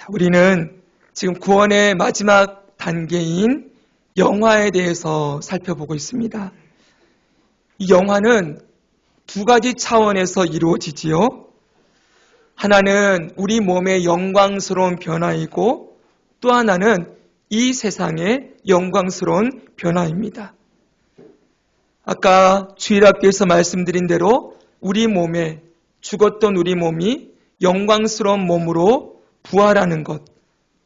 우리는 지금 구원의 마지막 단계인 영화에 대해서 살펴보고 있습니다. 이 영화는 두 가지 차원에서 이루어지지요. 하나는 우리 몸의 영광스러운 변화이고 또 하나는 이 세상의 영광스러운 변화입니다. 아까 주일학교에서 말씀드린 대로 우리 몸에 죽었던 우리 몸이 영광스러운 몸으로 부활하는 것,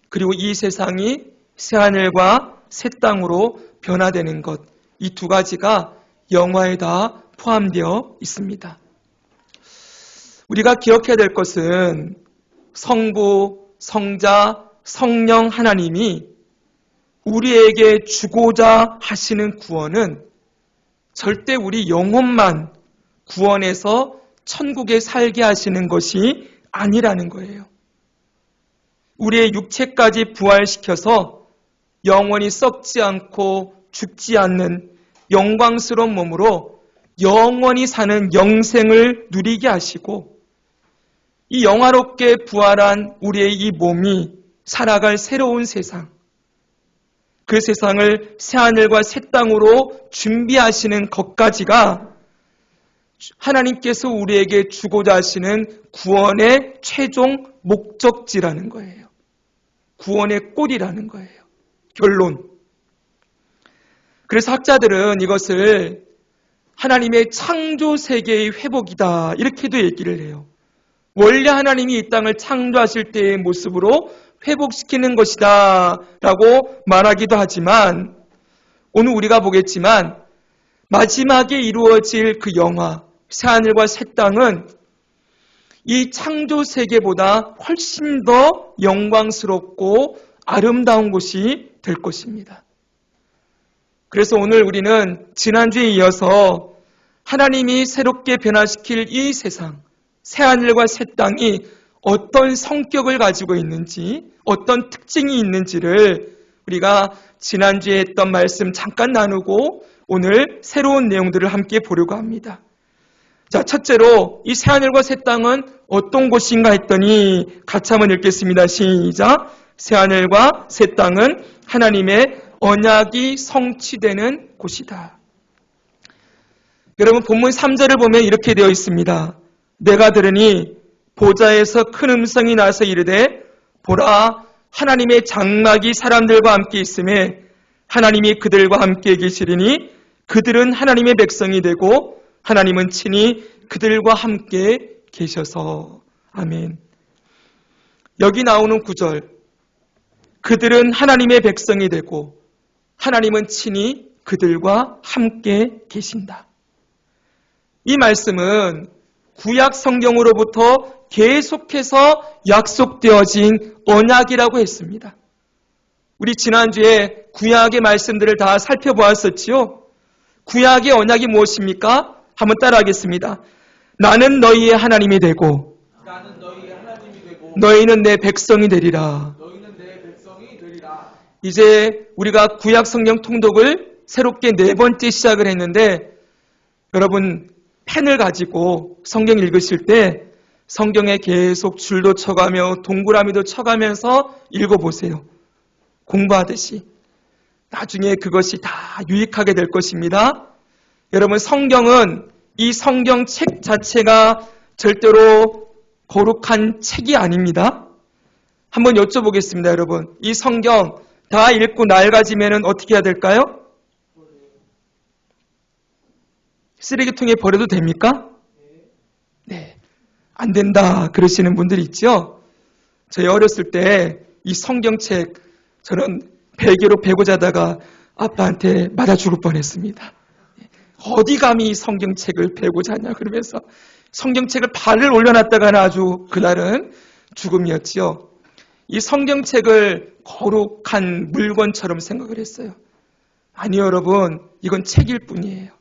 그리고 이 세상이 새하늘과 새 땅으로 변화되는 것, 이 두 가지가 영화에 다 포함되어 있습니다. 우리가 기억해야 될 것은 성부, 성자, 성령 하나님이 우리에게 주고자 하시는 구원은 절대 우리 영혼만 구원해서 천국에 살게 하시는 것이 아니라는 거예요. 우리의 육체까지 부활시켜서 영원히 썩지 않고 죽지 않는 영광스러운 몸으로 영원히 사는 영생을 누리게 하시고 이 영화롭게 부활한 우리의 이 몸이 살아갈 새로운 세상, 그 세상을 새하늘과 새 땅으로 준비하시는 것까지가 하나님께서 우리에게 주고자 하시는 구원의 최종 목적지라는 거예요. 구원의 꼴이라는 거예요. 결론. 그래서 학자들은 이것을 하나님의 창조 세계의 회복이다 이렇게도 얘기를 해요. 원래 하나님이 이 땅을 창조하실 때의 모습으로 회복시키는 것이다 라고 말하기도 하지만 오늘 우리가 보겠지만 마지막에 이루어질 그 영화 새하늘과 새 땅은 이 창조 세계보다 훨씬 더 영광스럽고 아름다운 곳이 될 것입니다. 그래서 오늘 우리는 지난주에 이어서 하나님이 새롭게 변화시킬 이 세상, 새하늘과 새 땅이 어떤 성격을 가지고 있는지, 어떤 특징이 있는지를 우리가 지난주에 했던 말씀 잠깐 나누고 오늘 새로운 내용들을 함께 보려고 합니다. 자, 첫째로 이 새하늘과 새 땅은 어떤 곳인가 했더니 같이 한번 읽겠습니다. 시작. 새하늘과 새 땅은 하나님의 언약이 성취되는 곳이다. 여러분 본문 3절을 보면 이렇게 되어 있습니다. 내가 들으니 보좌에서 큰 음성이 나서 이르되 보라 하나님의 장막이 사람들과 함께 있음에 하나님이 그들과 함께 계시리니 그들은 하나님의 백성이 되고 하나님은 친히 그들과 함께 계셔서. 아멘. 여기 나오는 구절, 그들은 하나님의 백성이 되고 하나님은 친히 그들과 함께 계신다. 이 말씀은 구약 성경으로부터 계속해서 약속되어진 언약이라고 했습니다. 우리 지난주에 구약의 말씀들을 다 살펴보았었지요. 구약의 언약이 무엇입니까? 한번 따라하겠습니다. 나는 너희의 하나님이 되고 너희는 내 백성이 되리라. 이제 우리가 구약 성경 통독을 새롭게 4번째 시작을 했는데 여러분 펜을 가지고 성경 읽으실 때 성경에 계속 줄도 쳐가며 동그라미도 쳐가면서 읽어보세요. 공부하듯이. 나중에 그것이 다 유익하게 될 것입니다. 여러분 성경은 이 성경책 자체가 절대로 거룩한 책이 아닙니다. 한번 여쭤보겠습니다. 여러분 이 성경 다 읽고 낡아지면 어떻게 해야 될까요? 쓰레기통에 버려도 됩니까? 네, 안 된다 그러시는 분들이 있죠. 저희 어렸을 때 이 성경책 저는 베개로 베고 자다가 아빠한테 맞아 죽을 뻔했습니다. 어디 감히 이 성경책을 베고 자냐 그러면서 성경책을 발을 올려놨다가는 아주 그날은 죽음이었지요. 이 성경책을 거룩한 물건처럼 생각을 했어요. 아니요 여러분, 이건 책일 뿐이에요.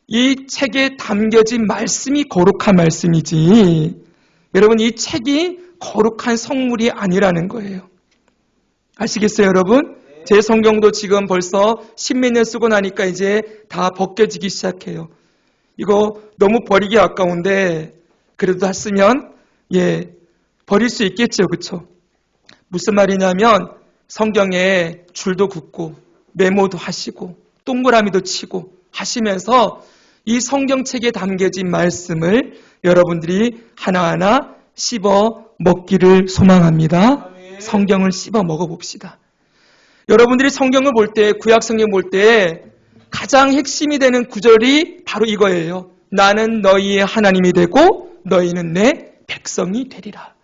이 책에 담겨진 말씀이 거룩한 말씀이지 여러분 이 책이 거룩한 성물이 아니라는 거예요. 아시겠어요 여러분? 제 성경도 지금 벌써 10몇 년 쓰고 나니까 이제 다 벗겨지기 시작해요. 이거 너무 버리기 아까운데 그래도 다 쓰면 버릴 수 있겠죠. 그렇죠? 무슨 말이냐면 성경에 줄도 긋고 메모도 하시고 동그라미도 치고 하시면서 이 성경책에 담겨진 말씀을 여러분들이 하나하나 씹어 먹기를 소망합니다. 성경을 씹어 먹어봅시다. 여러분들이 성경을 볼 때, 구약 성경 볼 때 가장 핵심이 되는 구절이 바로 이거예요. 나는 너희의 하나님이 되고 너희는 내 백성이 되리라.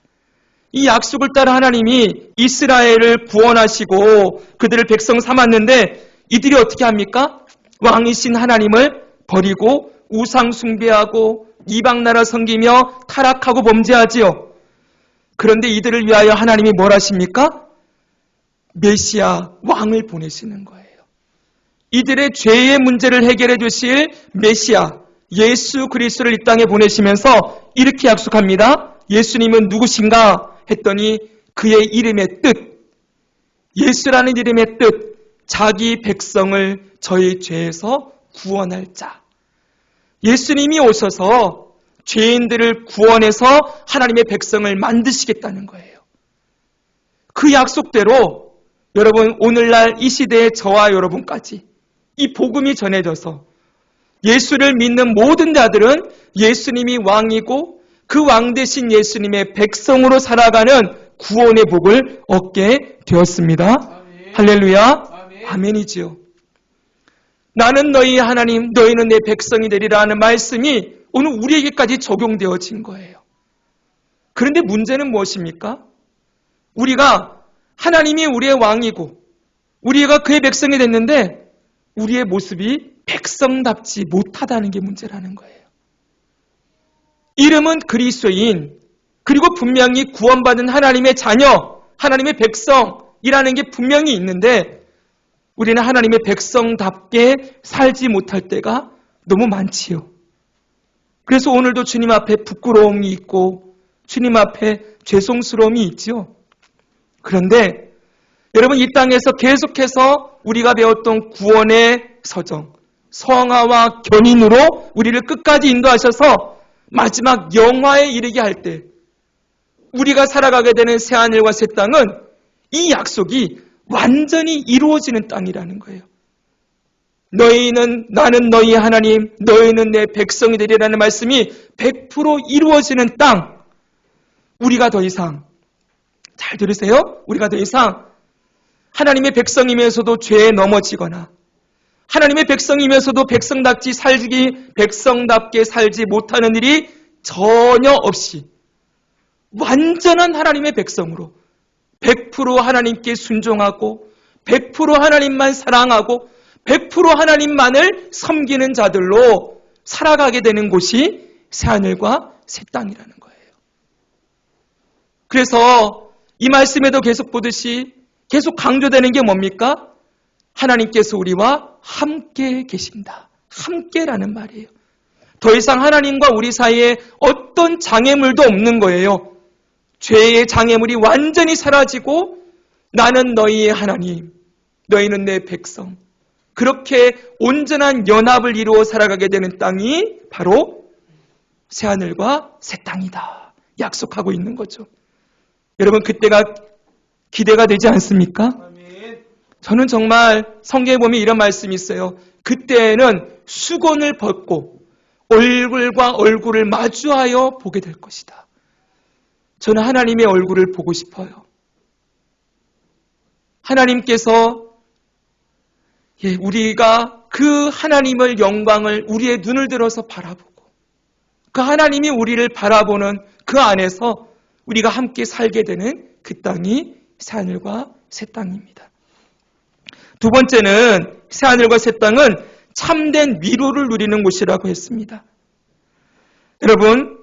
이 약속을 따라 하나님이 이스라엘을 구원하시고 그들을 백성 삼았는데 이들이 어떻게 합니까? 왕이신 하나님을 버리고 우상 숭배하고 이방 나라 섬기며 타락하고 범죄하지요. 그런데 이들을 위하여 하나님이 뭘 하십니까? 메시아 왕을 보내시는 거예요. 이들의 죄의 문제를 해결해 주실 메시아 예수 그리스도를 이 땅에 보내시면서 이렇게 약속합니다. 예수님은 누구신가 했더니 그의 이름의 뜻, 예수라는 이름의 뜻, 자기 백성을 저희 죄에서 구원할 자. 예수님이 오셔서 죄인들을 구원해서 하나님의 백성을 만드시겠다는 거예요. 그 약속대로 여러분 오늘날 이 시대의 저와 여러분까지 이 복음이 전해져서 예수를 믿는 모든 자들은 예수님이 왕이고 그 왕 대신 예수님의 백성으로 살아가는 구원의 복을 얻게 되었습니다. 아멘. 할렐루야. 아멘. 아멘이지요. 나는 너희 하나님, 너희는 내 백성이 되리라 하는 말씀이 오늘 우리에게까지 적용되어진 거예요. 그런데 문제는 무엇입니까? 우리가 하나님이 우리의 왕이고 우리가 그의 백성이 됐는데 우리의 모습이 백성답지 못하다는 게 문제라는 거예요. 이름은 그리스도인, 그리고 분명히 구원받은 하나님의 자녀, 하나님의 백성이라는 게 분명히 있는데 우리는 하나님의 백성답게 살지 못할 때가 너무 많지요. 그래서 오늘도 주님 앞에 부끄러움이 있고 주님 앞에 죄송스러움이 있지요. 그런데 여러분 이 땅에서 계속해서 우리가 배웠던 구원의 서정, 성화와 견인으로 우리를 끝까지 인도하셔서 마지막 영화에 이르게 할 때 우리가 살아가게 되는 새하늘과 새 땅은 이 약속이 완전히 이루어지는 땅이라는 거예요. 나는 너희 하나님, 너희는 내 백성이 되리라는 말씀이 100% 이루어지는 땅. 우리가 더 이상, 잘 들으세요. 우리가 더 이상 하나님의 백성이면서도 죄에 넘어지거나 하나님의 백성이면서도 백성답게 살지 못하는 일이 전혀 없이 완전한 하나님의 백성으로 100% 하나님께 순종하고 100% 하나님만 사랑하고 100% 하나님만을 섬기는 자들로 살아가게 되는 곳이 새하늘과 새 땅이라는 거예요. 그래서 이 말씀에도 계속 보듯이 계속 강조되는 게 뭡니까? 하나님께서 우리와 함께 계신다. 함께라는 말이에요. 더 이상 하나님과 우리 사이에 어떤 장애물도 없는 거예요. 죄의 장애물이 완전히 사라지고 나는 너희의 하나님, 너희는 내 백성. 그렇게 온전한 연합을 이루어 살아가게 되는 땅이 바로 새하늘과 새 땅이다. 약속하고 있는 거죠. 여러분 그때가 기대가 되지 않습니까? 저는 정말 성경에 보면 이런 말씀이 있어요. 그때는 수건을 벗고 얼굴과 얼굴을 마주하여 보게 될 것이다. 저는 하나님의 얼굴을 보고 싶어요. 하나님께서 우리가 그 하나님의 영광을 우리의 눈을 들어서 바라보고 그 하나님이 우리를 바라보는 그 안에서 우리가 함께 살게 되는 그 땅이 새하늘과 새 땅입니다. 두 번째는 새하늘과 새 땅은 참된 위로를 누리는 곳이라고 했습니다. 여러분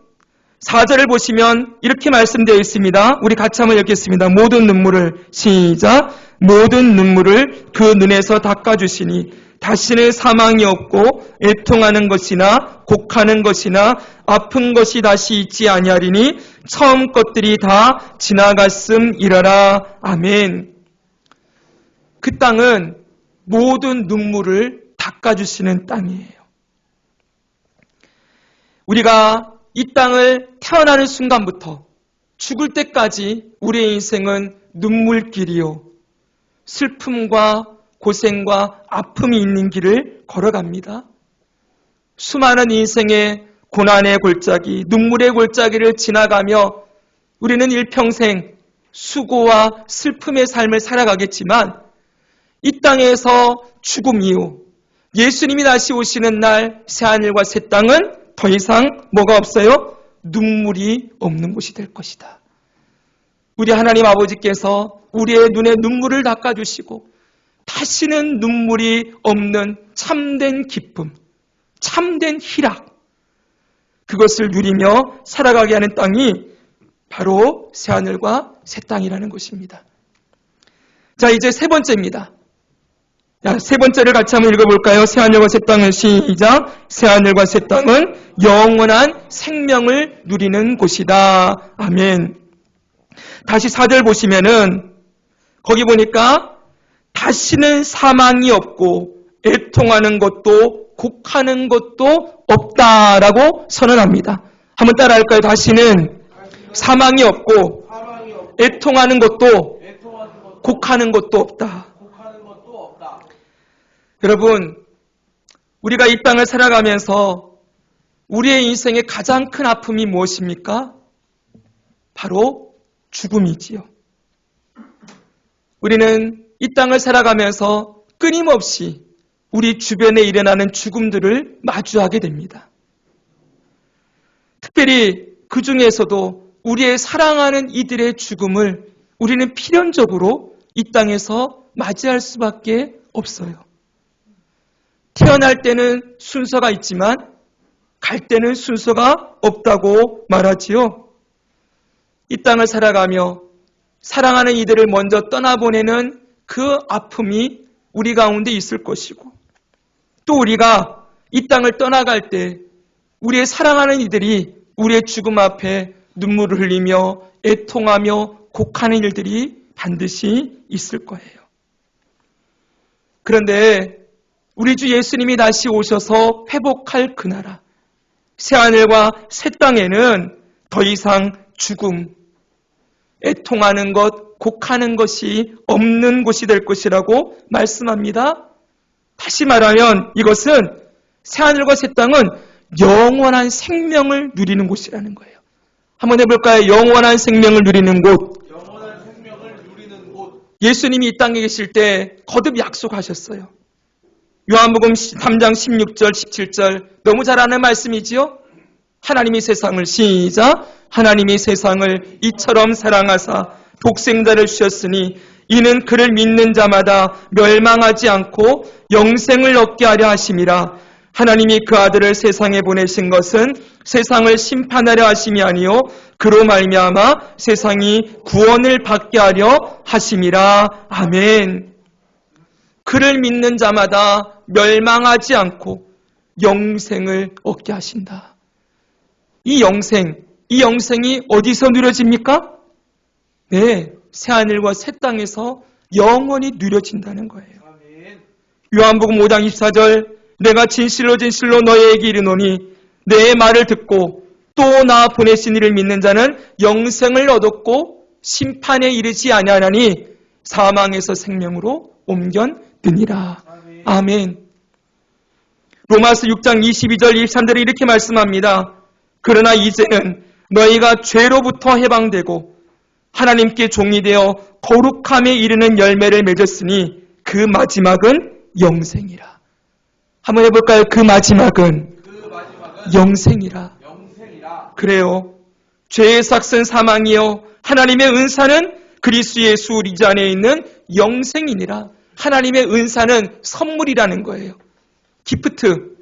4절을 보시면 이렇게 말씀되어 있습니다. 우리 같이 한번 읽겠습니다. 모든 눈물을 시작. 모든 눈물을 그 눈에서 닦아주시니 다시는 사망이 없고 애통하는 것이나 곡하는 것이나 아픈 것이 다시 있지 아니하리니 처음 것들이 다 지나갔음이라라. 아멘. 그 땅은 모든 눈물을 닦아주시는 땅이에요. 우리가 이 땅을 태어나는 순간부터 죽을 때까지 우리의 인생은 눈물길이요. 슬픔과 고생과 아픔이 있는 길을 걸어갑니다. 수많은 인생의 고난의 골짜기, 눈물의 골짜기를 지나가며 우리는 일평생 수고와 슬픔의 삶을 살아가겠지만 이 땅에서 죽음 이후 예수님이 다시 오시는 날 새하늘과 새 땅은 더 이상 뭐가 없어요? 눈물이 없는 곳이 될 것이다. 우리 하나님 아버지께서 우리의 눈에 눈물을 닦아주시고 다시는 눈물이 없는 참된 기쁨, 참된 희락, 그것을 누리며 살아가게 하는 땅이 바로 새하늘과 새 땅이라는 것입니다. 자, 이제 세 번째입니다. 세 번째를 같이 한번 읽어볼까요? 새하늘과 새 땅은 시작. 새하늘과 새 땅은 영원한 생명을 누리는 곳이다. 아멘. 다시 4절 보시면은 거기 보니까 다시는 사망이 없고 애통하는 것도 곡하는 것도 없다라고 선언합니다. 한번 따라할까요? 다시는 사망이 없고 애통하는 것도 곡하는 것도 없다. 여러분, 우리가 이 땅을 살아가면서 우리의 인생의 가장 큰 아픔이 무엇입니까? 바로 죽음이지요. 우리는 이 땅을 살아가면서 끊임없이 우리 주변에 일어나는 죽음들을 마주하게 됩니다. 특별히 그 중에서도 우리의 사랑하는 이들의 죽음을 우리는 필연적으로 이 땅에서 맞이할 수밖에 없어요. 태어날 때는 순서가 있지만 갈 때는 순서가 없다고 말하지요. 이 땅을 살아가며 사랑하는 이들을 먼저 떠나보내는 그 아픔이 우리 가운데 있을 것이고, 또 우리가 이 땅을 떠나갈 때 우리의 사랑하는 이들이 우리의 죽음 앞에 눈물을 흘리며 애통하며 곡하는 일들이 반드시 있을 거예요. 그런데 우리 주 예수님이 다시 오셔서 회복할 그 나라, 새하늘과 새 땅에는 더 이상 죽음, 애통하는 것, 곡하는 것이 없는 곳이 될 것이라고 말씀합니다. 다시 말하면 이것은 새하늘과 새 땅은 영원한 생명을 누리는 곳이라는 거예요. 한번 해볼까요? 영원한 생명을 누리는 곳. 영원한 생명을 누리는 곳. 예수님이 이 땅에 계실 때 거듭 약속하셨어요. 요한복음 3장 16절 17절 너무 잘 아는 말씀이지요. 하나님이 세상을 시작. 하나님이 세상을 이처럼 사랑하사 독생자를 주셨으니 이는 그를 믿는 자마다 멸망하지 않고 영생을 얻게 하려 하심이라. 하나님이 그 아들을 세상에 보내신 것은 세상을 심판하려 하심이 아니요 그로 말미암아 세상이 구원을 받게 하려 하심이라. 아멘. 그를 믿는 자마다 멸망하지 않고 영생을 얻게 하신다. 이 영생이 어디서 누려집니까? 네, 새하늘과 새 땅에서 영원히 누려진다는 거예요. 요한복음 5장 24절 내가 진실로 진실로 너희에게 이르노니 내 말을 듣고 또 나 보내신 이를 믿는 자는 영생을 얻었고 심판에 이르지 아니하나니 사망에서 생명으로 옮겨드니라. 아멘. 로마서 6장 22절 23절에 이렇게 말씀합니다. 그러나 이제는 너희가 죄로부터 해방되고 하나님께 종이 되어 거룩함에 이르는 열매를 맺었으니 그 마지막은 영생이라. 한번 해볼까요? 그 마지막은 영생이라. 그래요. 죄의 삭은 사망이요 하나님의 은사는 그리스도 예수 우리 안에 있는 영생이니라. 하나님의 은사는 선물이라는 거예요. 기프트.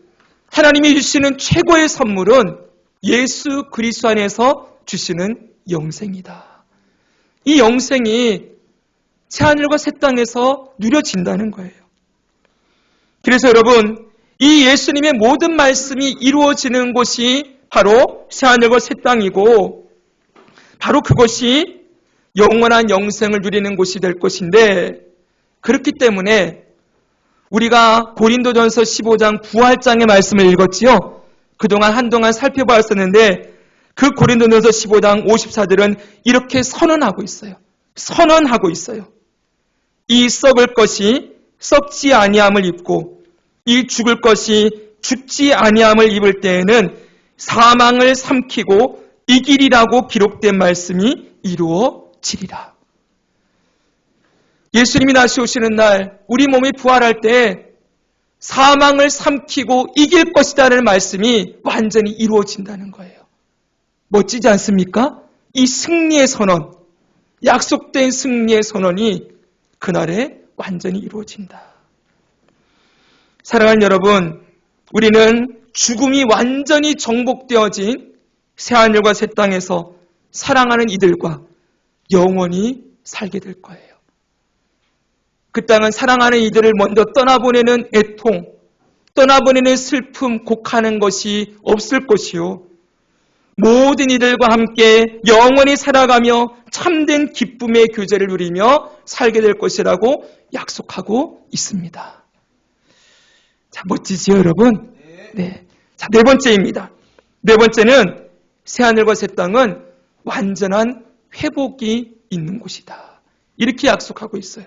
하나님이 주시는 최고의 선물은 예수 그리스도 안에서 주시는 영생이다. 이 영생이 새하늘과 새 땅에서 누려진다는 거예요. 그래서 여러분, 이 예수님의 모든 말씀이 이루어지는 곳이 바로 새하늘과 새 땅이고 바로 그것이 영원한 영생을 누리는 곳이 될 것인데, 그렇기 때문에 우리가 고린도전서 15장 부활장의 말씀을 읽었지요. 그동안 한동안 살펴보았었는데 그 고린도전서 15장 54절은 이렇게 선언하고 있어요. 선언하고 있어요. 이 썩을 것이 썩지 아니함을 입고 이 죽을 것이 죽지 아니함을 입을 때에는 사망을 삼키고 이기리라고 기록된 말씀이 이루어지리라. 예수님이 다시 오시는 날 우리 몸이 부활할 때 사망을 삼키고 이길 것이라는 말씀이 완전히 이루어진다는 거예요. 멋지지 않습니까? 이 승리의 선언, 약속된 승리의 선언이 그날에 완전히 이루어진다. 사랑하는 여러분, 우리는 죽음이 완전히 정복되어진 새하늘과 새 땅에서 사랑하는 이들과 영원히 살게 될 거예요. 그 땅은 사랑하는 이들을 먼저 떠나보내는 애통, 떠나보내는 슬픔, 곡하는 것이 없을 것이요. 모든 이들과 함께 영원히 살아가며 참된 기쁨의 교제를 누리며 살게 될 것이라고 약속하고 있습니다. 자, 멋지지요, 여러분? 네. 자, 네 번째입니다. 네 번째는 새하늘과 새 땅은 완전한 회복이 있는 곳이다. 이렇게 약속하고 있어요.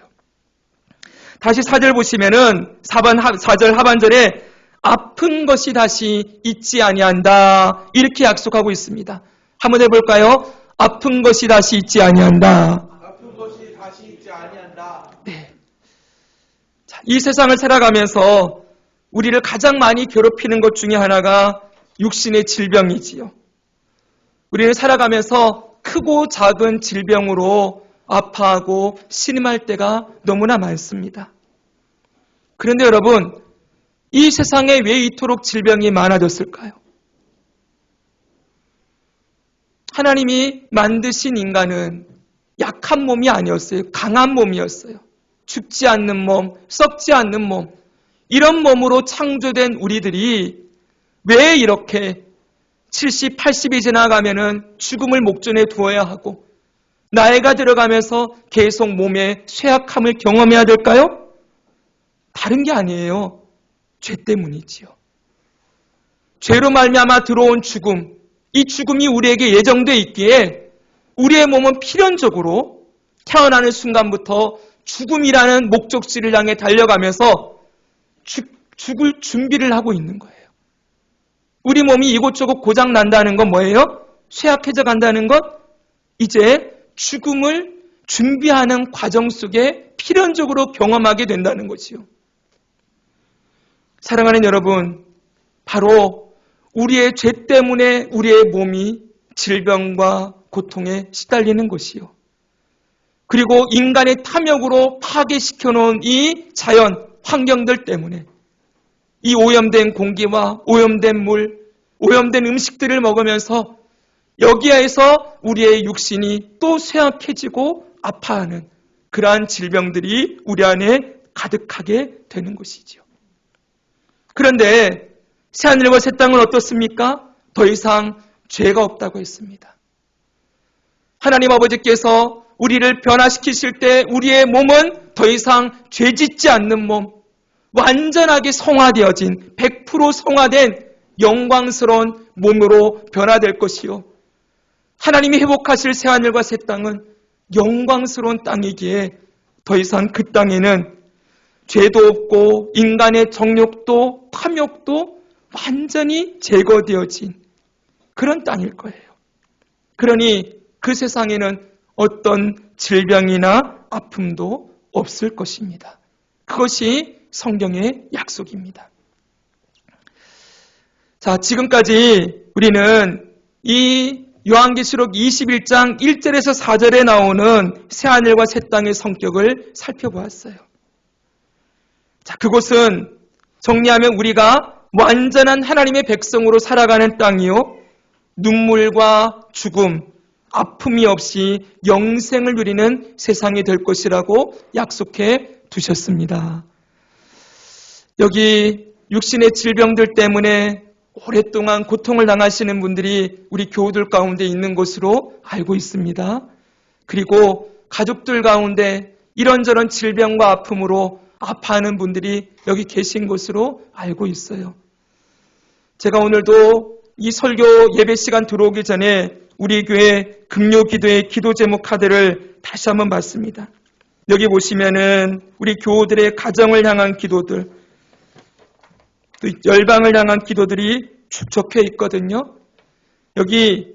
다시 4절 보시면은 4절 하반절에 아픈 것이 다시 있지 아니한다. 이렇게 약속하고 있습니다. 한번 해볼까요? 아픈 것이 다시 있지 아니한다. 아픈 것이 다시 있지 아니한다. 네. 자, 이 세상을 살아가면서 우리를 가장 많이 괴롭히는 것 중에 하나가 육신의 질병이지요. 우리는 살아가면서 크고 작은 질병으로 아파하고 신음할 때가 너무나 많습니다. 그런데 여러분, 이 세상에 왜 이토록 질병이 많아졌을까요? 하나님이 만드신 인간은 약한 몸이 아니었어요. 강한 몸이었어요. 죽지 않는 몸, 썩지 않는 몸, 이런 몸으로 창조된 우리들이 왜 이렇게 70, 80이 지나가면은 죽음을 목전에 두어야 하고 나이가 들어가면서 계속 몸의 쇠약함을 경험해야 될까요? 다른 게 아니에요. 죄 때문이지요. 죄로 말미암아 들어온 죽음, 이 죽음이 우리에게 예정되어 있기에 우리의 몸은 필연적으로 태어나는 순간부터 죽음이라는 목적지를 향해 달려가면서 죽을 준비를 하고 있는 거예요. 우리 몸이 이곳저곳 고장 난다는 건 뭐예요? 쇠약해져 간다는 것? 이제 죽음을 준비하는 과정 속에 필연적으로 경험하게 된다는 거지요. 사랑하는 여러분, 바로 우리의 죄 때문에 우리의 몸이 질병과 고통에 시달리는 것이요. 그리고 인간의 탐욕으로 파괴시켜 놓은 이 자연, 환경들 때문에 이 오염된 공기와 오염된 물, 오염된 음식들을 먹으면서 여기에서 우리의 육신이 또 쇠약해지고 아파하는 그러한 질병들이 우리 안에 가득하게 되는 것이지요. 그런데 새하늘과 새 땅은 어떻습니까? 더 이상 죄가 없다고 했습니다. 하나님 아버지께서 우리를 변화시키실 때 우리의 몸은 더 이상 죄짓지 않는 몸, 완전하게 성화되어진 100% 성화된 영광스러운 몸으로 변화될 것이요. 하나님이 회복하실 새하늘과 새 땅은 영광스러운 땅이기에 더 이상 그 땅에는 죄도 없고 인간의 정욕도 탐욕도 완전히 제거되어진 그런 땅일 거예요. 그러니 그 세상에는 어떤 질병이나 아픔도 없을 것입니다. 그것이 성경의 약속입니다. 자, 지금까지 우리는 이 요한계시록 21장 1절에서 4절에 나오는 새하늘과 새 땅의 성격을 살펴보았어요. 자, 그곳은 정리하면 우리가 완전한 하나님의 백성으로 살아가는 땅이요, 눈물과 죽음, 아픔이 없이 영생을 누리는 세상이 될 것이라고 약속해 두셨습니다. 여기 육신의 질병들 때문에 오랫동안 고통을 당하시는 분들이 우리 교우들 가운데 있는 것으로 알고 있습니다. 그리고 가족들 가운데 이런저런 질병과 아픔으로 아파하는 분들이 여기 계신 것으로 알고 있어요. 제가 오늘도 이 설교 예배 시간 들어오기 전에 우리 교회 금요 기도의 기도 제목 카드를 다시 한번 봤습니다. 여기 보시면은 우리 교우들의 가정을 향한 기도들, 또 열방을 향한 기도들이 쭉 적혀 있거든요. 여기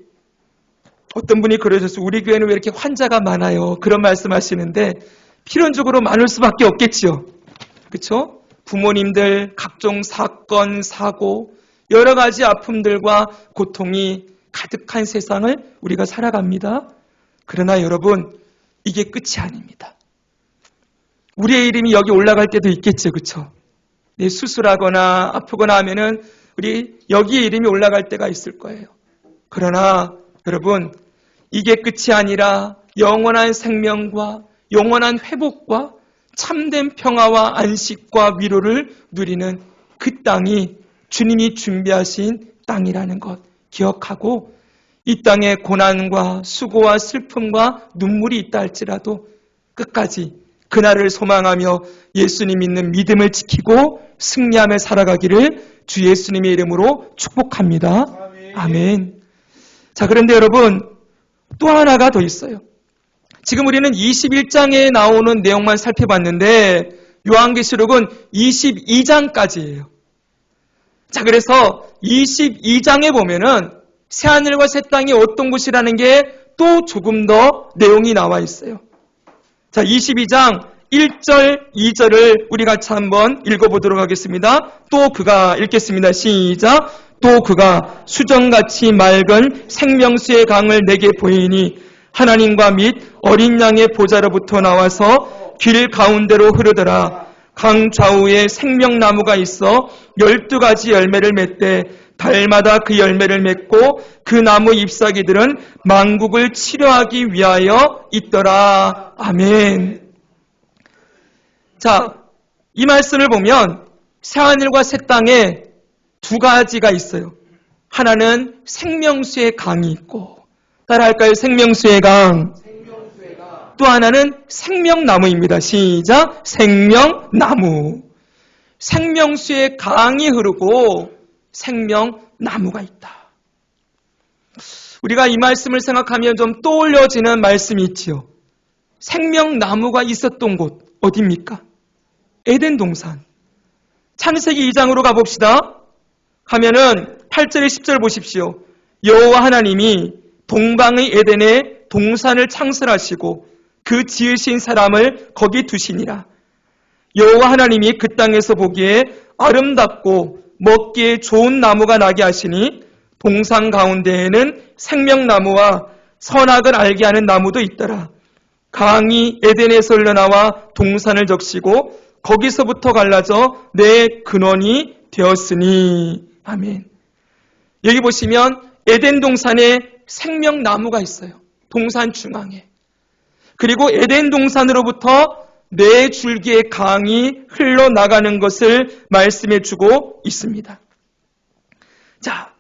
어떤 분이 그러셨어요. 우리 교회는 왜 이렇게 환자가 많아요? 그런 말씀하시는데 필연적으로 많을 수밖에 없겠지요. 그렇죠? 부모님들, 각종 사건, 사고, 여러 가지 아픔들과 고통이 가득한 세상을 우리가 살아갑니다. 그러나 여러분, 이게 끝이 아닙니다. 우리의 이름이 여기 올라갈 때도 있겠죠. 그렇죠? 수술하거나 아프거나 하면은 우리 여기에 이름이 올라갈 때가 있을 거예요. 그러나 여러분, 이게 끝이 아니라 영원한 생명과 영원한 회복과 참된 평화와 안식과 위로를 누리는 그 땅이 주님이 준비하신 땅이라는 것 기억하고, 이 땅에 고난과 수고와 슬픔과 눈물이 있다 할지라도 끝까지 그날을 소망하며 예수님 믿는 믿음을 지키고 승리하며 살아가기를 주 예수님의 이름으로 축복합니다. 아멘. 자, 그런데 여러분, 또 하나가 더 있어요. 지금 우리는 21장에 나오는 내용만 살펴봤는데 요한계시록은 22장까지예요. 자, 그래서 22장에 보면은 새하늘과 새 땅이 어떤 곳이라는 게 또 조금 더 내용이 나와 있어요. 자, 22장 1절, 2절을 우리 같이 한번 읽어보도록 하겠습니다. 또 그가, 읽겠습니다. 시작. 또 그가 수정같이 맑은 생명수의 강을 내게 보이니 하나님과 및 어린 양의 보좌로부터 나와서 길 가운데로 흐르더라. 강 좌우에 생명나무가 있어 12가지 열매를 맺되 달마다 그 열매를 맺고 그 나무 잎사귀들은 만국을 치료하기 위하여 있더라. 아멘. 자, 이 말씀을 보면 새하늘과 새 땅에 두 가지가 있어요. 하나는 생명수의 강이 있고, 따라할까요? 생명수의 강. 또 하나는 생명나무입니다. 시작. 생명나무. 생명수의 강이 흐르고 생명나무가 있다. 우리가 이 말씀을 생각하면 좀 떠올려지는 말씀이 있지요. 생명나무가 있었던 곳 어디입니까? 에덴 동산. 창세기 2장으로 가봅시다. 하면은 8절에 10절 보십시오. 여호와 하나님이 동방의 에덴에 동산을 창설하시고 그 지으신 사람을 거기 두시니라. 여호와 하나님이 그 땅에서 보기에 아름답고 먹기에 좋은 나무가 나게 하시니 동산 가운데에는 생명나무와 선악을 알게 하는 나무도 있더라. 강이 에덴에서 흘러나와 동산을 적시고 거기서부터 갈라져 내 근원이 되었으니. 아멘. 여기 보시면 에덴 동산에 생명나무가 있어요. 동산 중앙에. 그리고 에덴 동산으로부터 네 줄기의 강이 흘러나가는 것을 말씀해 주고 있습니다. 자,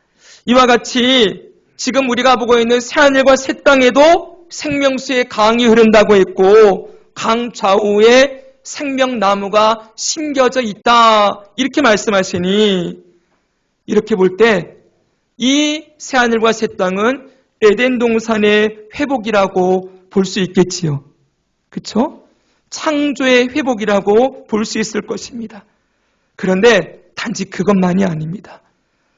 이와 같이 지금 우리가 보고 있는 새하늘과 새 땅에도 생명수의 강이 흐른다고 했고 강 좌우에 생명나무가 심겨져 있다 이렇게 말씀하시니, 이렇게 볼 때 이 새하늘과 새 땅은 에덴 동산의 회복이라고 볼 수 있겠지요. 그렇죠? 창조의 회복이라고 볼 수 있을 것입니다. 그런데 단지 그것만이 아닙니다.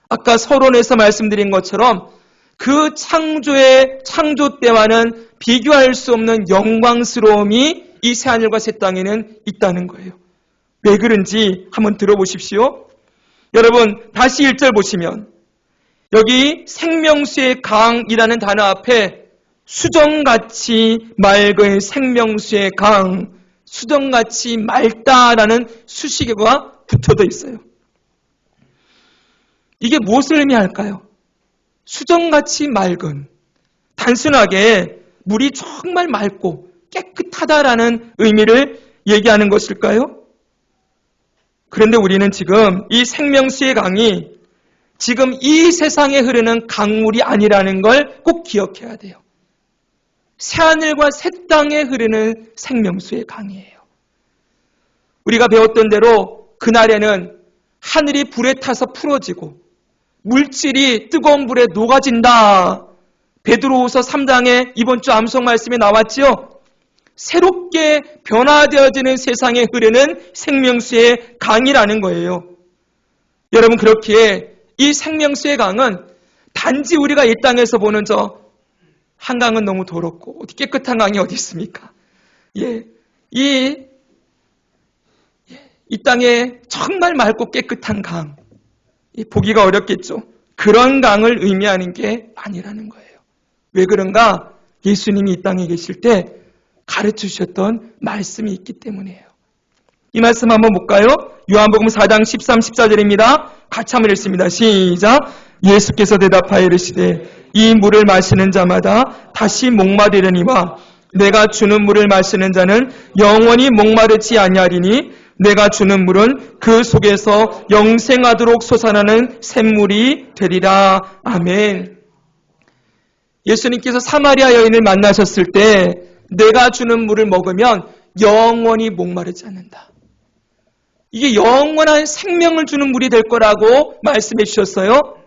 아까 서론에서 말씀드린 것처럼 그 창조 때와는 비교할 수 없는 영광스러움이 이 새하늘과 새 땅에는 있다는 거예요. 왜 그런지 한번 들어보십시오. 여러분, 다시 1절 보시면 여기 생명수의 강이라는 단어 앞에 수정같이 맑은 생명수의 강, 수정같이 맑다라는 수식어가 붙어져 있어요. 이게 무엇을 의미할까요? 수정같이 맑은, 단순하게 물이 정말 맑고 깨끗하다라는 의미를 얘기하는 것일까요? 그런데 우리는 지금 이 생명수의 강이 지금 이 세상에 흐르는 강물이 아니라는 걸 꼭 기억해야 돼요. 새하늘과 새 땅에 흐르는 생명수의 강이에요. 우리가 배웠던 대로 그날에는 하늘이 불에 타서 풀어지고 물질이 뜨거운 불에 녹아진다. 베드로후서 3장에 이번 주 암송 말씀에 나왔지요. 새롭게 변화되어지는 세상에 흐르는 생명수의 강이라는 거예요. 여러분, 그렇기에 이 생명수의 강은 단지 우리가 이 땅에서 보는 저 한강은 너무 더럽고 어디 깨끗한 강이 어디 있습니까? 이 땅에 정말 맑고 깨끗한 강, 보기가 어렵겠죠. 그런 강을 의미하는 게 아니라는 거예요. 왜 그런가? 예수님이 이 땅에 계실 때 가르쳐 주셨던 말씀이 있기 때문이에요. 이 말씀 한번 볼까요? 요한복음 4장 13, 14절입니다. 같이 한번 읽습니다. 시작. 예수께서 대답하여 이르시되 이 물을 마시는 자마다 다시 목마르려니와 내가 주는 물을 마시는 자는 영원히 목마르지 아니하리니 내가 주는 물은 그 속에서 영생하도록 솟아나는 샘물이 되리라. 아멘. 예수님께서 사마리아 여인을 만나셨을 때 내가 주는 물을 먹으면 영원히 목마르지 않는다. 이게 영원한 생명을 주는 물이 될 거라고 말씀해 주셨어요.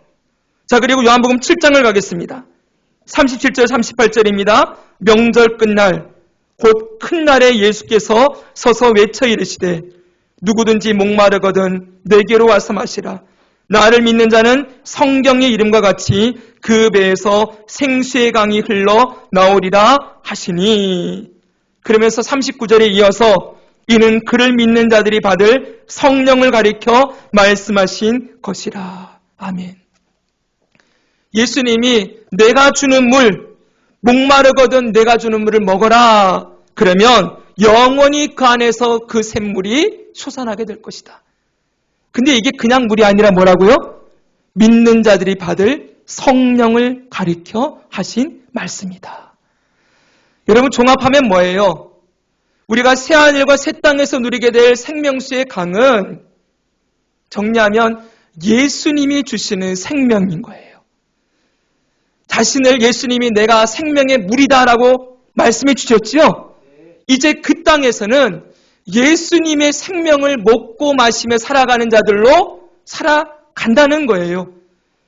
자, 그리고 요한복음 7장을 가겠습니다. 37절 38절입니다. 명절 끝날 곧 큰 날에 예수께서 서서 외쳐 이르시되 누구든지 목마르거든 내게로 와서 마시라. 나를 믿는 자는 성경의 이름과 같이 그 배에서 생수의 강이 흘러 나오리라 하시니. 그러면서 39절에 이어서 이는 그를 믿는 자들이 받을 성령을 가리켜 말씀하신 것이라. 아멘. 예수님이 내가 주는 물, 목마르거든 내가 주는 물을 먹어라. 그러면 영원히 그 안에서 그 샘물이 솟아나게 될 것이다. 근데 이게 그냥 물이 아니라 뭐라고요? 믿는 자들이 받을 성령을 가리켜 하신 말씀이다. 여러분, 종합하면 뭐예요? 우리가 새하늘과 새 땅에서 누리게 될 생명수의 강은 정리하면 예수님이 주시는 생명인 거예요. 자신을 예수님이 내가 생명의 물이다라고 말씀해 주셨지요? 이제 그 땅에서는 예수님의 생명을 먹고 마시며 살아가는 자들로 살아간다는 거예요.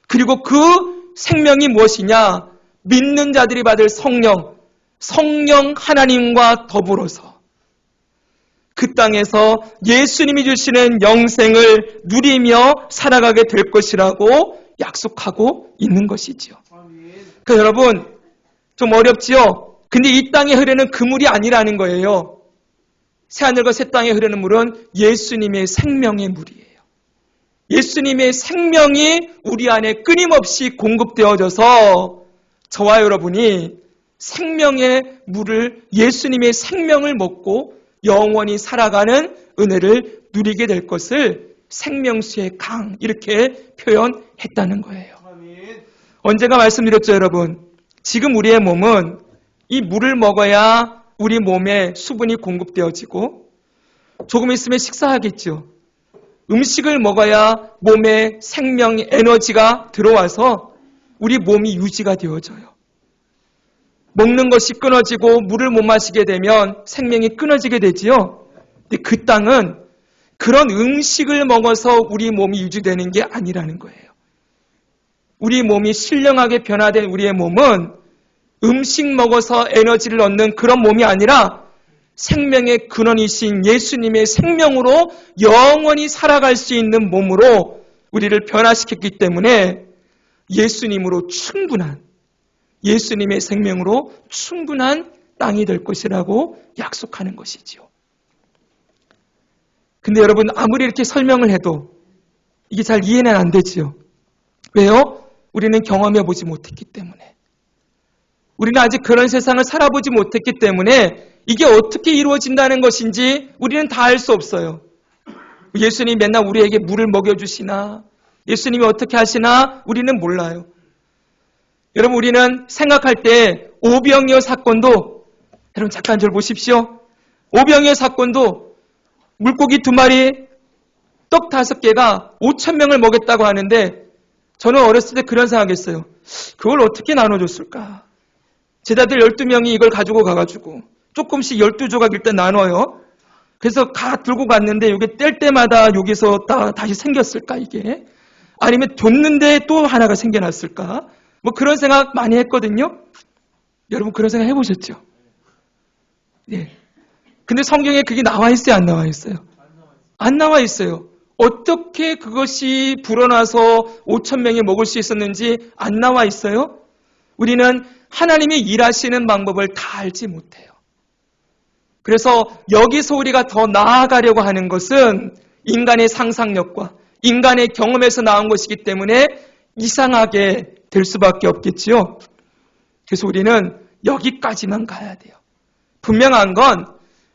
그리고 그 생명이 무엇이냐? 믿는 자들이 받을 성령 하나님과 더불어서 그 땅에서 예수님이 주시는 영생을 누리며 살아가게 될 것이라고 약속하고 있는 것이지요. 그러니까 여러분, 좀 어렵지요? 근데 이 땅에 흐르는 그 물이 아니라는 거예요. 새하늘과 새 땅에 흐르는 물은 예수님의 생명의 물이에요. 예수님의 생명이 우리 안에 끊임없이 공급되어져서 저와 여러분이 생명의 물을, 예수님의 생명을 먹고 영원히 살아가는 은혜를 누리게 될 것을 생명수의 강, 이렇게 표현했다는 거예요. 언제가 말씀드렸죠, 여러분? 지금 우리의 몸은 이 물을 먹어야 우리 몸에 수분이 공급되어지고 조금 있으면 식사하겠죠. 음식을 먹어야 몸에 생명, 에너지가 들어와서 우리 몸이 유지가 되어져요. 먹는 것이 끊어지고 물을 못 마시게 되면 생명이 끊어지게 되지요. 근데 그 땅은 그런 음식을 먹어서 우리 몸이 유지되는 게 아니라는 거예요. 우리 몸이 신령하게 변화된 우리의 몸은 음식 먹어서 에너지를 얻는 그런 몸이 아니라 생명의 근원이신 예수님의 생명으로 영원히 살아갈 수 있는 몸으로 우리를 변화시켰기 때문에 예수님으로 충분한, 예수님의 생명으로 충분한 땅이 될 것이라고 약속하는 것이지요. 근데 여러분, 아무리 이렇게 설명을 해도 이게 잘 이해는 안 되지요. 왜요? 우리는 경험해 보지 못했기 때문에. 우리는 아직 그런 세상을 살아보지 못했기 때문에 이게 어떻게 이루어진다는 것인지 우리는 다 알 수 없어요. 예수님이 맨날 우리에게 물을 먹여주시나, 예수님이 어떻게 하시나 우리는 몰라요. 여러분, 우리는 생각할 때 오병이어 사건도, 여러분 잠깐 저를 보십시오. 오병이어 사건도 물고기 2마리, 떡 5개가 5,000명을 먹였다고 하는데 저는 어렸을 때 그런 생각했어요. 그걸 어떻게 나눠줬을까? 제자들 12명이 이걸 가지고 가가지고 조금씩 12조각 일단 나눠요. 그래서 가 들고 갔는데 이게 뗄 때마다 여기서 다시 생겼을까 이게? 아니면 뒀는데 또 하나가 생겨났을까? 뭐 그런 생각 많이 했거든요. 여러분 그런 생각 해보셨죠? 예. 근데 성경에 그게 나와 있어요, 안 나와 있어요? 안 나와 있어요. 어떻게 그것이 불어나서 5천 명이 먹을 수 있었는지 안 나와 있어요? 우리는 하나님이 일하시는 방법을 다 알지 못해요. 그래서 여기서 우리가 더 나아가려고 하는 것은 인간의 상상력과 인간의 경험에서 나온 것이기 때문에 이상하게 될 수밖에 없겠지요. 그래서 우리는 여기까지만 가야 돼요. 분명한 건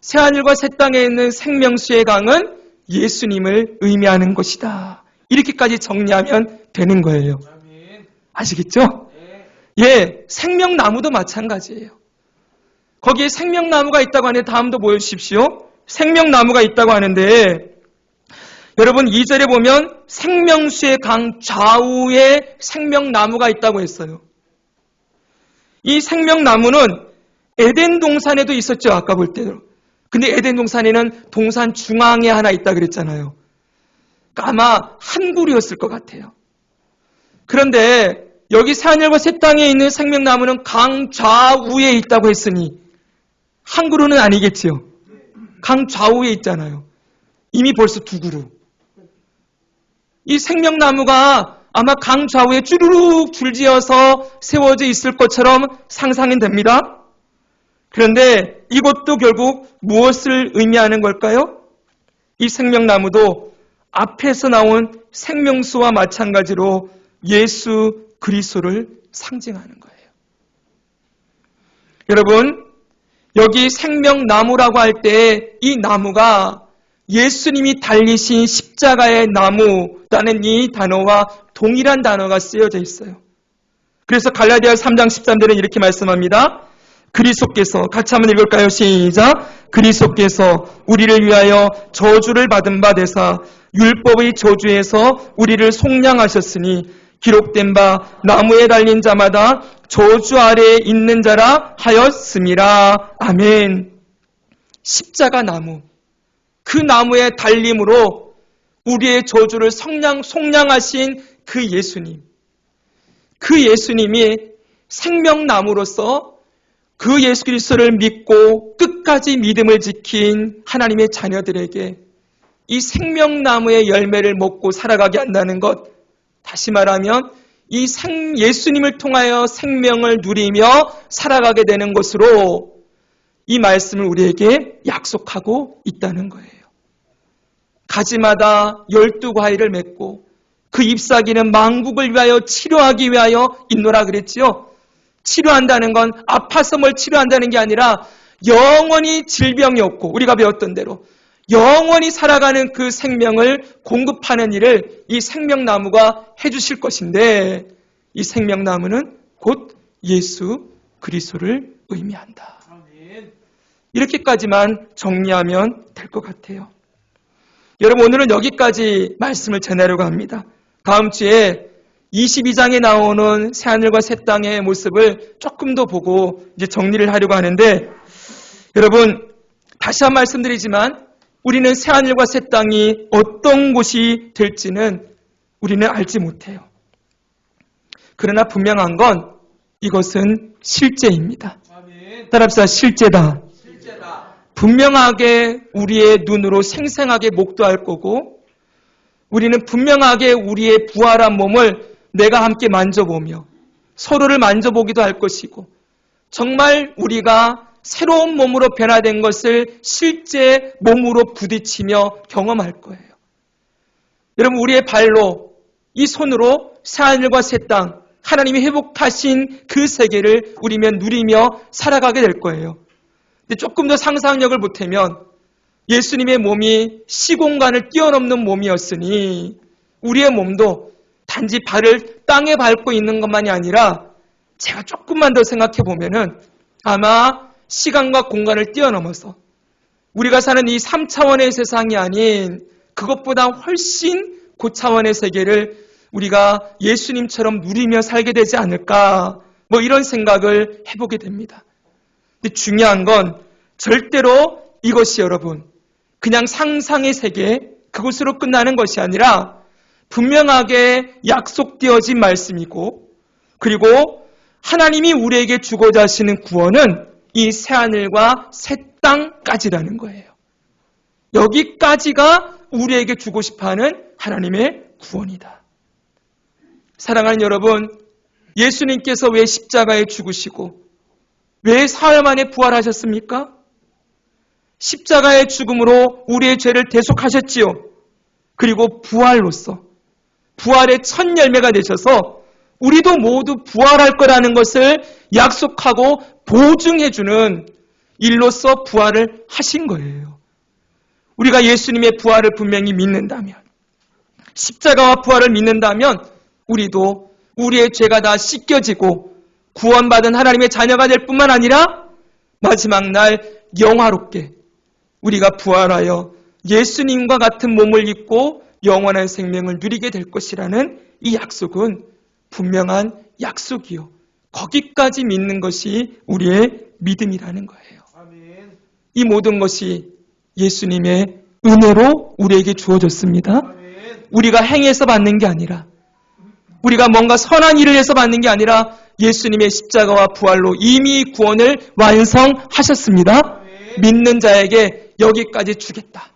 새하늘과 새 땅에 있는 생명수의 강은 예수님을 의미하는 것이다. 이렇게까지 정리하면 되는 거예요. 아시겠죠? 예, 생명나무도 마찬가지예요. 거기에 생명나무가 있다고 하는데 다음도 보여주십시오. 생명나무가 있다고 하는데 여러분 2절에 보면 생명수의 강 좌우에 생명나무가 있다고 했어요. 이 생명나무는 에덴 동산에도 있었죠. 아까 볼 때도. 근데 에덴 동산에는 동산 중앙에 하나 있다 그랬잖아요. 그러니까 아마 한 그루였을 것 같아요. 그런데 여기 새하늘과 새 땅에 있는 생명나무는 강 좌우에 있다고 했으니 한 그루는 아니겠지요. 강 좌우에 있잖아요. 이미 벌써 두 그루. 이 생명나무가 아마 강 좌우에 쭈루룩 줄지어서 세워져 있을 것처럼 상상이 됩니다. 그런데 이것도 결국 무엇을 의미하는 걸까요? 이 생명나무도 앞에서 나온 생명수와 마찬가지로 예수 그리스도를 상징하는 거예요. 여러분, 여기 생명나무라고 할 때 이 나무가 예수님이 달리신 십자가의 나무라는 이 단어와 동일한 단어가 쓰여져 있어요. 그래서 갈라디아 3장 13절은 이렇게 말씀합니다. 그리스도께서 같이 한번 읽을까요? 시작. 그리스도께서 우리를 위하여 저주를 받은 바 되사 율법의 저주에서 우리를 속량하셨으니 기록된 바 나무에 달린 자마다 저주 아래에 있는 자라 하였음이라. 아멘. 십자가 나무. 그 나무에 달림으로 우리의 저주를 속량하신 그 예수님. 그 예수님이 생명나무로서 그 예수 그리스도를 믿고 끝까지 믿음을 지킨 하나님의 자녀들에게 이 생명나무의 열매를 먹고 살아가게 한다는 것. 다시 말하면 이 예수님을 통하여 생명을 누리며 살아가게 되는 것으로 이 말씀을 우리에게 약속하고 있다는 거예요. 가지마다 12과일을 맺고 그 잎사귀는 만국을 위하여 치료하기 위하여 있노라 그랬지요. 치료한다는 건 아파서 뭘 치료한다는 게 아니라 영원히 질병이 없고 우리가 배웠던 대로 영원히 살아가는 그 생명을 공급하는 일을 이 생명나무가 해주실 것인데 이 생명나무는 곧 예수 그리스도를 의미한다. 이렇게까지만 정리하면 될 것 같아요. 여러분 오늘은 여기까지 말씀을 전하려고 합니다. 다음 주에 22장에 나오는 새하늘과 새 땅의 모습을 조금 더 보고 이제 정리를 하려고 하는데 여러분 다시 한 말씀드리지만 우리는 새하늘과 새 땅이 어떤 곳이 될지는 우리는 알지 못해요. 그러나 분명한 건 이것은 실제입니다. 따라합시다. 실제다. 분명하게 우리의 눈으로 생생하게 목도할 거고 우리는 분명하게 우리의 부활한 몸을 내가 함께 만져보며 서로를 만져보기도 할 것이고 정말 우리가 새로운 몸으로 변화된 것을 실제 몸으로 부딪히며 경험할 거예요. 여러분 우리의 발로 이 손으로 새하늘과 새 땅 하나님이 회복하신 그 세계를 우리면 누리며 살아가게 될 거예요. 근데 조금 더 상상력을 보태면 예수님의 몸이 시공간을 뛰어넘는 몸이었으니 우리의 몸도 단지 발을 땅에 밟고 있는 것만이 아니라 제가 조금만 더 생각해 보면은 아마 시간과 공간을 뛰어넘어서 우리가 사는 이 3차원의 세상이 아닌 그것보다 훨씬 고차원의 세계를 우리가 예수님처럼 누리며 살게 되지 않을까 뭐 이런 생각을 해보게 됩니다. 근데 중요한 건 절대로 이것이 여러분 그냥 상상의 세계 그것으로 끝나는 것이 아니라 분명하게 약속되어진 말씀이고, 그리고 하나님이 우리에게 주고자 하시는 구원은 이 새하늘과 새 땅까지라는 거예요. 여기까지가 우리에게 주고 싶어하는 하나님의 구원이다. 사랑하는 여러분, 예수님께서 왜 십자가에 죽으시고 왜 사흘 만에 부활하셨습니까? 십자가의 죽음으로 우리의 죄를 대속하셨지요. 그리고 부활로서 부활의 첫 열매가 되셔서 우리도 모두 부활할 거라는 것을 약속하고 보증해주는 일로서 부활을 하신 거예요. 우리가 예수님의 부활을 분명히 믿는다면, 십자가와 부활을 믿는다면 우리도 우리의 죄가 다 씻겨지고 구원받은 하나님의 자녀가 될 뿐만 아니라 마지막 날 영화롭게 우리가 부활하여 예수님과 같은 몸을 입고 영원한 생명을 누리게 될 것이라는 이 약속은 분명한 약속이요. 거기까지 믿는 것이 우리의 믿음이라는 거예요. 아멘. 이 모든 것이 예수님의 은혜로 우리에게 주어졌습니다. 아멘. 우리가 행해서 받는 게 아니라, 우리가 뭔가 선한 일을 해서 받는 게 아니라 예수님의 십자가와 부활로 이미 구원을 완성하셨습니다. 아멘. 믿는 자에게 여기까지 주겠다.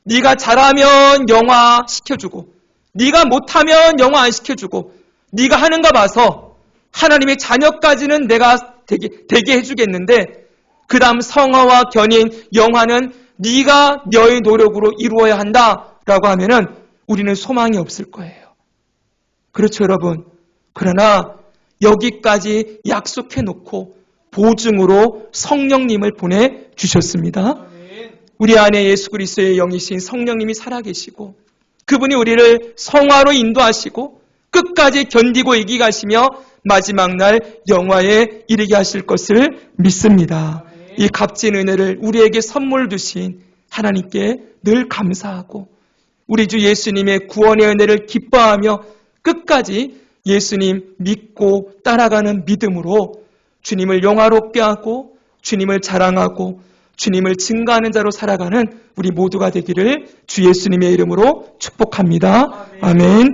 네가 잘하면 영화 시켜주고, 네가 못하면 영화 안 시켜주고, 네가 하는 거 봐서 하나님의 자녀까지는 내가 되게 해주겠는데 그 다음 성화와 견인, 영화는 네가 너의 노력으로 이루어야 한다라고 하면은 우리는 소망이 없을 거예요. 그렇죠, 여러분? 그러나 여기까지 약속해놓고 보증으로 성령님을 보내주셨습니다. 우리 안에 예수 그리스도의 영이신 성령님이 살아계시고 그분이 우리를 성화로 인도하시고 끝까지 견디고 이기가시며 마지막 날 영화에 이르게 하실 것을 믿습니다. 이 값진 은혜를 우리에게 선물 주신 하나님께 늘 감사하고 우리 주 예수님의 구원의 은혜를 기뻐하며 끝까지 예수님 믿고 따라가는 믿음으로 주님을 영화롭게 하고 주님을 자랑하고 주님을 증거하는 자로 살아가는 우리 모두가 되기를 주 예수님의 이름으로 축복합니다. 아멘.